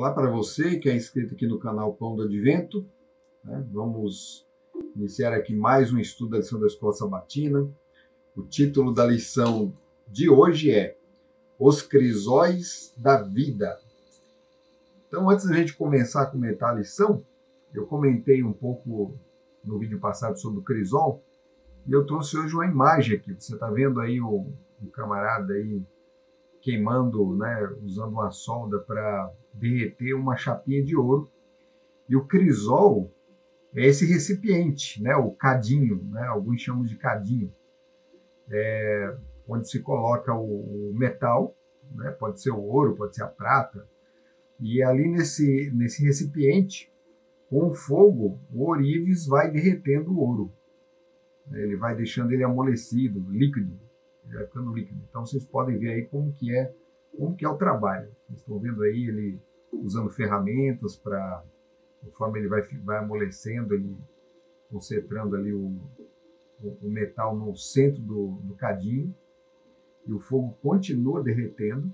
Olá para você que é inscrito aqui no canal Pão do Advento, né? Vamos iniciar aqui mais um estudo da lição da Escola Sabatina. O título da lição de hoje é Os Crisóis da Vida. Então, antes da gente começar a comentar a lição, eu comentei um pouco no vídeo passado sobre o crisol, e eu trouxe hoje uma imagem aqui. Você está vendo aí o camarada aí queimando, né, usando uma solda para derreter uma chapinha de ouro. E o crisol é esse recipiente, né, o cadinho, né, alguns chamam de cadinho, onde se coloca o metal, né, pode ser o ouro, pode ser a prata, e ali nesse recipiente, com o fogo, o ourives vai derretendo o ouro. Ele vai deixando ele amolecido, líquido, ele vai ficando líquido. Então vocês podem ver aí como que é o trabalho. Vocês estão vendo aí ele usando ferramentas para, conforme ele vai amolecendo, ele concentrando ali o metal no centro do cadinho, e o fogo continua derretendo.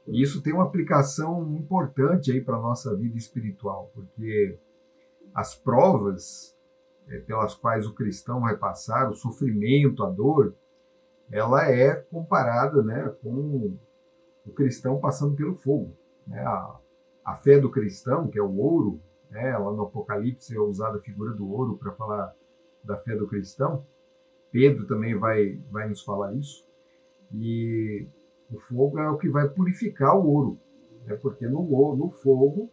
E isso tem uma aplicação importante aí para a nossa vida espiritual, porque as provas pelas quais o cristão vai passar, o sofrimento, a dor, ela é comparada, né, com o cristão passando pelo fogo. Né? A fé do cristão, que é o ouro, né, lá no Apocalipse é usada a figura do ouro para falar da fé do cristão. Pedro também vai nos falar isso. E o fogo é o que vai purificar o ouro, né? Porque no fogo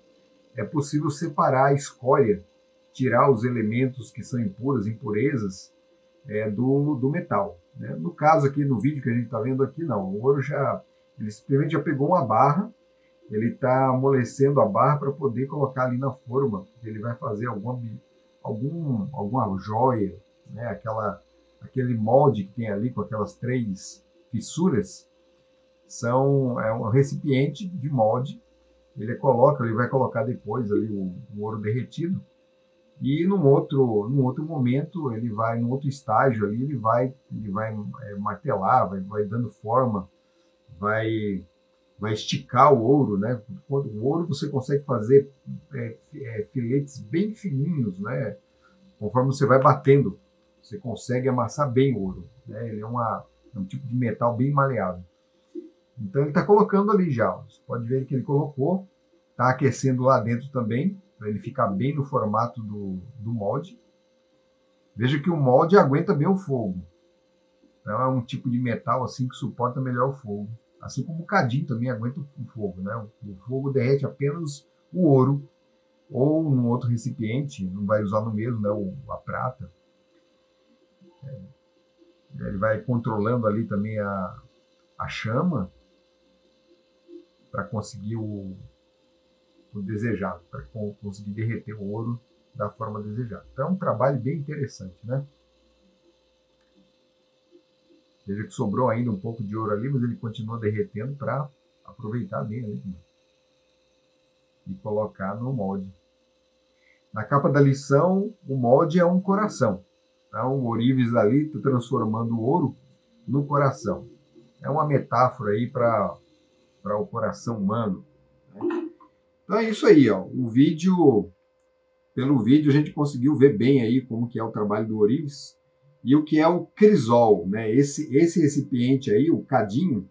é possível separar a escória, tirar os elementos que são impuras, impurezas, do metal. Né? No caso aqui, no vídeo que a gente está vendo aqui, não. O ouro ele simplesmente já pegou uma barra, ele está amolecendo a barra para poder colocar ali na forma. Ele vai fazer alguma joia, né? Aquele molde que tem ali com aquelas 3 fissuras, é um recipiente de molde. Ele vai colocar depois ali o ouro derretido. E num outro momento, num outro estágio ali, ele vai martelar, vai dando forma, vai esticar o ouro, né? O ouro você consegue fazer filetes bem fininhos, né? Conforme você vai batendo, você consegue amassar bem o ouro, né? Ele é um tipo de metal bem maleável. Então ele está colocando ali já, você pode ver que ele colocou, está aquecendo lá dentro também, para ele ficar bem no formato do molde. Veja que o molde aguenta bem o fogo. Então é um tipo de metal assim que suporta melhor o fogo. Assim como o cadinho também aguenta o fogo, né? O fogo derrete apenas o ouro, ou num outro recipiente, não vai usar no mesmo, né? A prata. Ele vai controlando ali também a chama para conseguir o desejado, para conseguir derreter o ouro da forma desejada. Então é um trabalho bem interessante, né? Veja que sobrou ainda um pouco de ouro ali, mas ele continua derretendo para aproveitar bem ali e colocar no molde. Na capa da lição, o molde é um coração. Então, o ourives ali está transformando o ouro no coração. É uma metáfora aí para o coração humano. Né? Então é isso aí, ó. Pelo vídeo a gente conseguiu ver bem aí como que é o trabalho do ourives e o que é o crisol, né? Esse recipiente aí, o cadinho,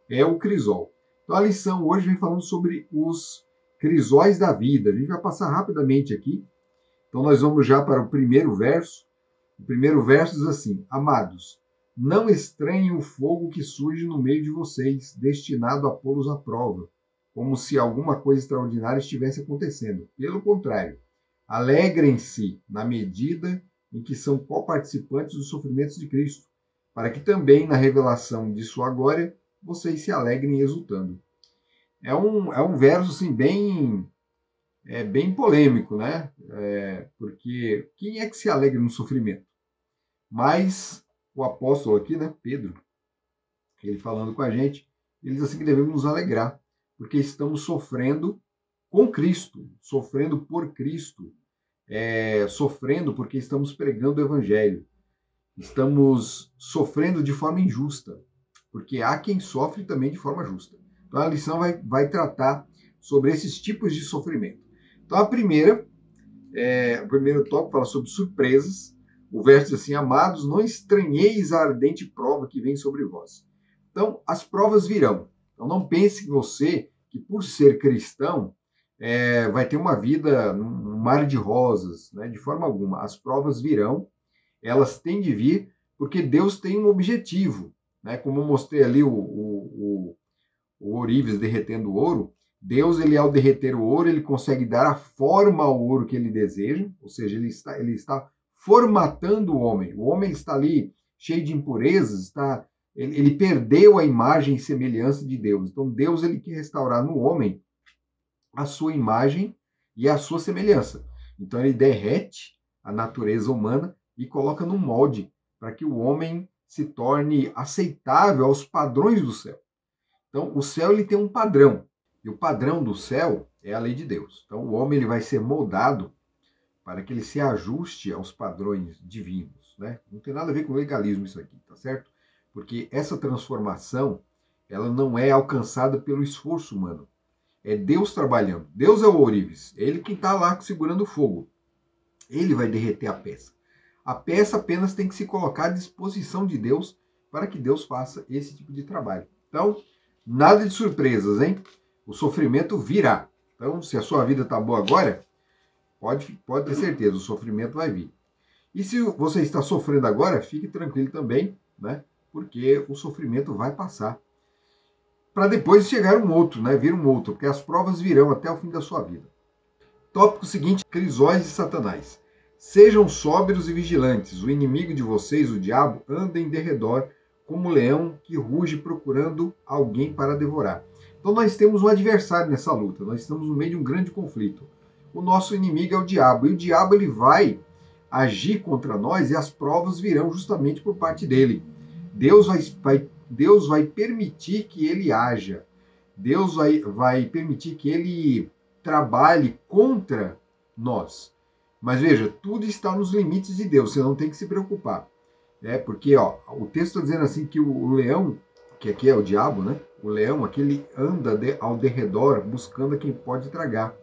é o crisol. Então a lição hoje vem falando sobre os crisóis da vida. A gente vai passar rapidamente aqui. Então nós vamos já para o primeiro verso. O primeiro verso diz assim: Amados, não estranhem o fogo que surge no meio de vocês, destinado a pô-los à prova, como se alguma coisa extraordinária estivesse acontecendo. Pelo contrário, alegrem-se na medida em que são coparticipantes dos sofrimentos de Cristo, para que também, na revelação de sua glória, vocês se alegrem exultando. É um verso assim, bem polêmico, né? Porque quem é que se alegra no sofrimento? Mas o apóstolo aqui, né, Pedro, ele falando com a gente, ele diz assim que devemos nos alegrar, porque estamos sofrendo com Cristo, sofrendo por Cristo, sofrendo porque estamos pregando o Evangelho, estamos sofrendo de forma injusta, porque há quem sofre também de forma justa. Então a lição vai tratar sobre esses tipos de sofrimento. Então, o primeiro tópico fala sobre surpresas. O verso diz assim: amados, não estranheis a ardente prova que vem sobre vós. Então, as provas virão. Então, não pense você que por ser cristão vai ter uma vida num mar de rosas, né? De forma alguma. As provas virão, elas têm de vir, porque Deus tem um objetivo, né? Como eu mostrei ali o ourives derretendo o ouro. Deus, ele ao derreter o ouro, ele consegue dar a forma ao ouro que ele deseja, ou seja, ele está formatando o homem. O homem está ali cheio de impurezas, ele perdeu a imagem e semelhança de Deus. Então Deus, ele quer restaurar no homem a sua imagem e a sua semelhança. Então ele derrete a natureza humana e coloca num molde para que o homem se torne aceitável aos padrões do céu. Então o céu, ele tem um padrão, e o padrão do céu é a lei de Deus. Então o homem, ele vai ser moldado para que ele se ajuste aos padrões divinos, né? Não tem nada a ver com legalismo isso aqui, tá certo? Porque essa transformação, ela não é alcançada pelo esforço humano. É Deus trabalhando. Deus é o ourives. É ele que está lá segurando o fogo. Ele vai derreter a peça. A peça apenas tem que se colocar à disposição de Deus para que Deus faça esse tipo de trabalho. Então, nada de surpresas, hein? O sofrimento virá. Então, se a sua vida está boa agora, pode ter certeza, o sofrimento vai vir. E se você está sofrendo agora, fique tranquilo também, né? Porque o sofrimento vai passar. Para depois chegar um outro, né? Vir um outro, porque as provas virão até o fim da sua vida. Tópico seguinte: crisóis de Satanás. Sejam sóbrios e vigilantes. O inimigo de vocês, o diabo, anda em derredor como um leão que ruge procurando alguém para devorar. Então nós temos um adversário nessa luta. Nós estamos no meio de um grande conflito. O nosso inimigo é o diabo. E o diabo, ele vai agir contra nós e as provas virão justamente por parte dele. Deus vai permitir que ele haja. Deus vai permitir que ele trabalhe contra nós. Mas veja, tudo está nos limites de Deus, você não tem que se preocupar. Porque o texto está dizendo assim que o leão, que aqui é o diabo, né? O leão, aquele anda ao derredor, buscando a quem pode tragar.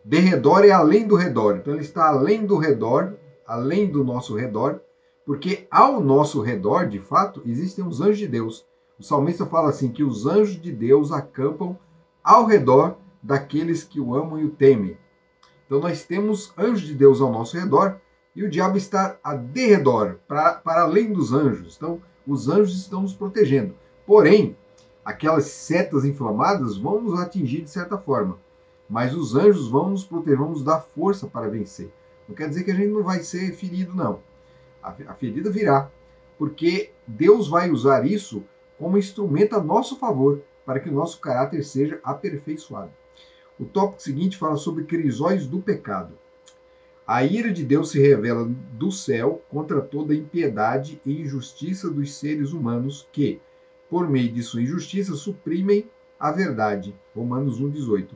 Derredor é além do redor, então ele está além do redor, além do nosso redor, porque ao nosso redor, de fato, existem os anjos de Deus. O salmista fala assim, que os anjos de Deus acampam ao redor daqueles que o amam e o temem. Então nós temos anjos de Deus ao nosso redor e o diabo está a derredor, para além dos anjos. Então os anjos estão nos protegendo. Porém, aquelas setas inflamadas vão nos atingir de certa forma. Mas os anjos vão nos proteger, vão nos dar força para vencer. Não quer dizer que a gente não vai ser ferido, não. A ferida virá, porque Deus vai usar isso como instrumento a nosso favor, para que o nosso caráter seja aperfeiçoado. O tópico seguinte fala sobre crisóis do pecado. A ira de Deus se revela do céu contra toda impiedade e injustiça dos seres humanos que, por meio de sua injustiça, suprimem a verdade. Romanos 1,18.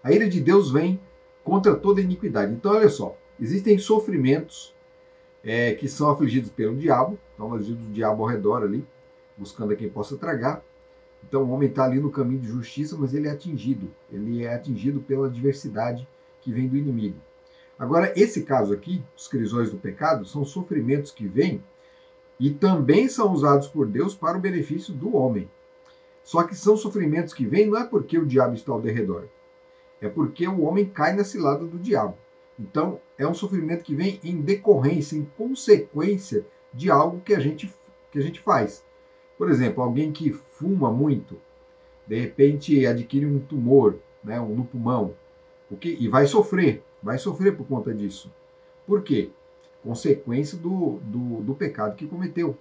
A ira de Deus vem contra toda iniquidade. Então, olha só, existem sofrimentos que são afligidos pelo diabo. Então, nós vimos o diabo ao redor ali, buscando a quem possa tragar. Então, o homem está ali no caminho de justiça, mas ele é atingido. Ele é atingido pela adversidade que vem do inimigo. Agora, esse caso aqui, os crisóis do pecado, são sofrimentos que vêm e também são usados por Deus para o benefício do homem. Só que são sofrimentos que vêm não é porque o diabo está ao derredor, é porque o homem cai na cilada do diabo. Então, é um sofrimento que vem em decorrência, em consequência de algo que a gente faz. Por exemplo, alguém que fuma muito, de repente adquire um tumor, né, no pulmão, e vai sofrer por conta disso. Por quê? Consequência do pecado que cometeu.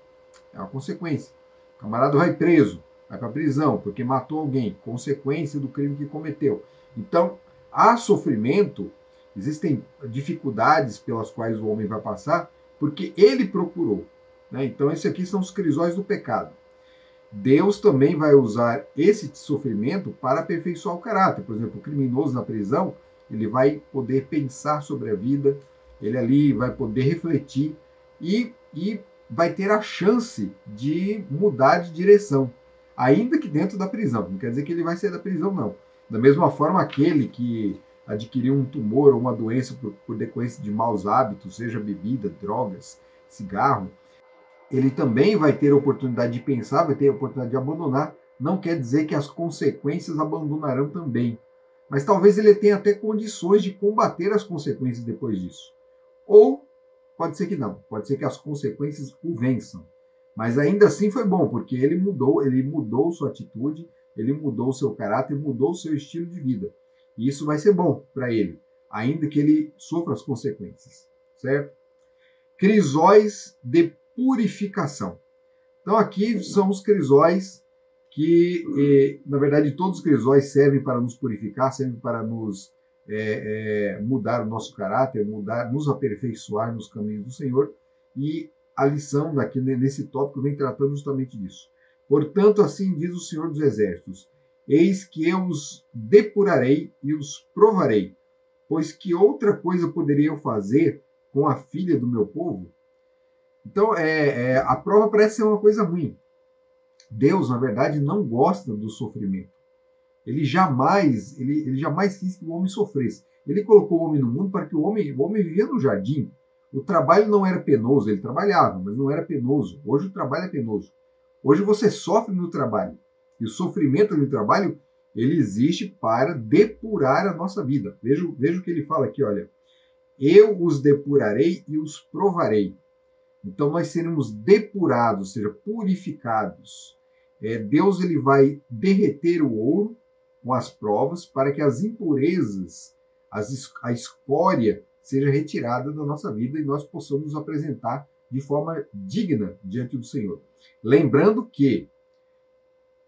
É uma consequência. O camarada vai preso, vai para a prisão, porque matou alguém, consequência do crime que cometeu. Então, há sofrimento, existem dificuldades pelas quais o homem vai passar, porque ele procurou. Né? Então, esses aqui são os crisóis do pecado. Deus também vai usar esse sofrimento para aperfeiçoar o caráter. Por exemplo, o criminoso na prisão, ele vai poder pensar sobre a vida, ele ali vai poder refletir e vai ter a chance de mudar de direção, ainda que dentro da prisão. Não quer dizer que ele vai sair da prisão, não. Da mesma forma, aquele que adquiriu um tumor ou uma doença por decorrência de maus hábitos, seja bebida, drogas, cigarro, ele também vai ter a oportunidade de pensar, vai ter a oportunidade de abandonar. Não quer dizer que as consequências abandonarão também. Mas talvez ele tenha até condições de combater as consequências depois disso. Ou pode ser que não, pode ser que as consequências o vençam. Mas ainda assim foi bom, porque ele mudou sua atitude, ele mudou seu caráter, mudou seu estilo de vida. E isso vai ser bom para ele, ainda que ele sofra as consequências, certo? Crisóis de purificação. Então aqui são os crisóis que, na verdade, todos os crisóis servem para nos purificar, servem para nos mudar o nosso caráter, nos aperfeiçoar nos caminhos do Senhor. E a lição daqui nesse tópico vem tratando justamente disso. Portanto, assim diz o Senhor dos Exércitos: eis que eu os depurarei e os provarei, pois que outra coisa poderia eu fazer com a filha do meu povo? Então, a prova parece ser uma coisa ruim. Deus, na verdade, não gosta do sofrimento. Ele jamais quis que o homem sofresse. Ele colocou o homem no mundo para que o homem vivia no jardim. O trabalho não era penoso, ele trabalhava, mas não era penoso. Hoje o trabalho é penoso. Hoje você sofre no trabalho. E o sofrimento no trabalho, ele existe para depurar a nossa vida. Veja o que ele fala aqui, olha. Eu os depurarei e os provarei. Então nós seremos depurados, ou seja, purificados. Deus ele vai derreter o ouro com as provas para que as impurezas, a escória, seja retirada da nossa vida e nós possamos nos apresentar de forma digna diante do Senhor. Lembrando que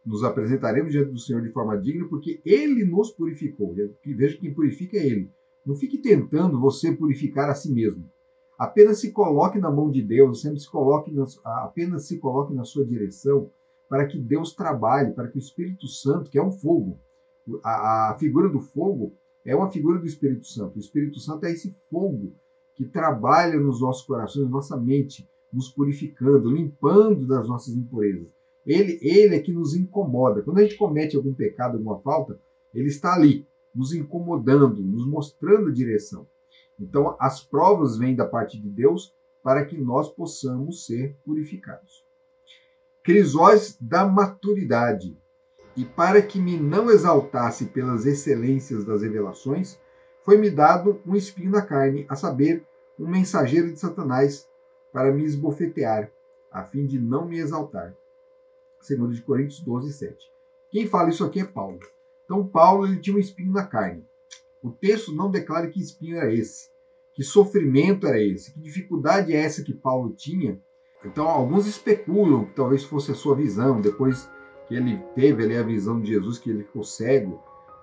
nos apresentaremos diante do Senhor de forma digna porque Ele nos purificou. Veja que quem purifica é Ele. Não fique tentando você purificar a si mesmo. Apenas se coloque na mão de Deus, apenas se coloque na sua direção para que Deus trabalhe, para que o Espírito Santo, que é um fogo, a figura do fogo é uma figura do Espírito Santo. O Espírito Santo é esse fogo que trabalha nos nossos corações, na nossa mente, nos purificando, limpando das nossas impurezas. Ele é que nos incomoda. Quando a gente comete algum pecado, alguma falta, ele está ali, nos incomodando, nos mostrando a direção. Então, as provas vêm da parte de Deus para que nós possamos ser purificados. Crisóis da maturidade. E para que me não exaltasse pelas excelências das revelações, foi-me dado um espinho na carne, a saber, um mensageiro de Satanás, para me esbofetear, a fim de não me exaltar. 2 Coríntios 12, 7. Quem fala isso aqui é Paulo. Então, Paulo ele tinha um espinho na carne. O texto não declara que espinho era esse, que sofrimento era esse, que dificuldade é essa que Paulo tinha. Então, alguns especulam que talvez fosse a sua visão, depois que ele teve ali a visão de Jesus, que ele ficou cego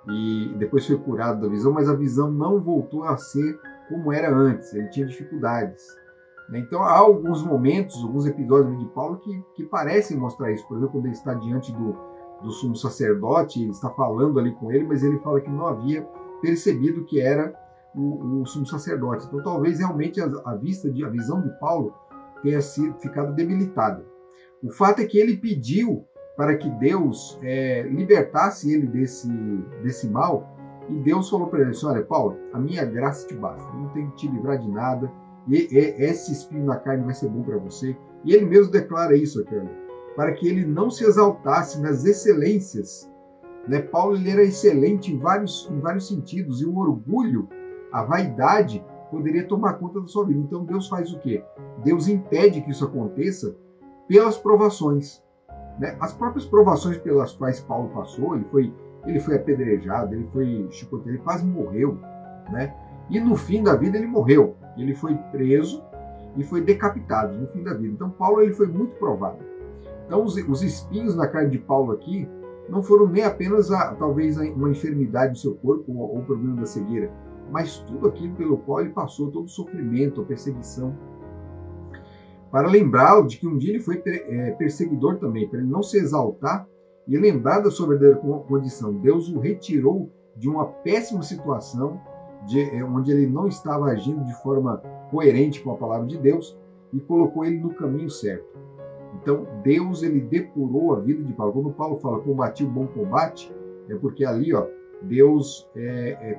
e depois foi curado da visão, mas a visão não voltou a ser como era antes, ele tinha dificuldades. Então, há alguns momentos, alguns episódios de Paulo que parecem mostrar isso. Por exemplo, quando ele está diante do sumo sacerdote, ele está falando ali com ele, mas ele fala que não havia percebido que era o sumo sacerdote. Então, talvez realmente a visão de Paulo tenha ficado debilitada. O fato é que ele pediu para que Deus libertasse ele desse mal, e Deus falou para ele assim: olha, Paulo, a minha graça te basta, eu não tenho que te livrar de nada, e esse espinho na carne vai ser bom para você. E ele mesmo declara isso aqui, olha, para que ele não se exaltasse nas excelências. Né? Paulo ele era excelente em vários sentidos, e o orgulho, a vaidade, poderia tomar conta da sua vida. Então Deus faz o quê? Deus impede que isso aconteça pelas provações. Né? As próprias provações pelas quais Paulo passou, ele foi apedrejado, ele foi chicoteado, ele quase morreu. Né? E no fim da vida ele morreu. Ele foi preso e foi decapitado no fim da vida. Então Paulo ele foi muito provado. Então os espinhos na carne de Paulo aqui não foram nem apenas talvez uma enfermidade do seu corpo ou o problema da cegueira, mas tudo aquilo pelo qual ele passou, todo o sofrimento, a perseguição, para lembrá-lo de que um dia ele foi perseguidor também, para ele não se exaltar e lembrar da sua verdadeira condição. Deus o retirou de uma péssima situação, onde ele não estava agindo de forma coerente com a palavra de Deus, e colocou ele no caminho certo. Então, Deus ele depurou a vida de Paulo. Quando Paulo fala combati o bom combate, é porque ali Deus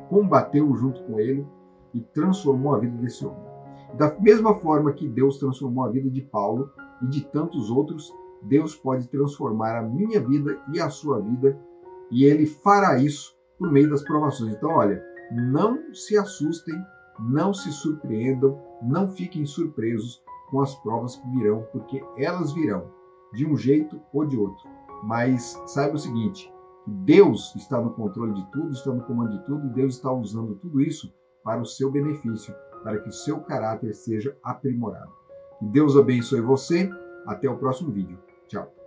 combateu junto com ele e transformou a vida desse homem. Da mesma forma que Deus transformou a vida de Paulo e de tantos outros, Deus pode transformar a minha vida e a sua vida, e Ele fará isso por meio das provações. Então, olha, não se assustem, não se surpreendam, não fiquem surpresos com as provas que virão, porque elas virão de um jeito ou de outro. Mas saiba o seguinte, Deus está no controle de tudo, está no comando de tudo, e Deus está usando tudo isso para o seu benefício, para que o seu caráter seja aprimorado. Que Deus abençoe você. Até o próximo vídeo. Tchau.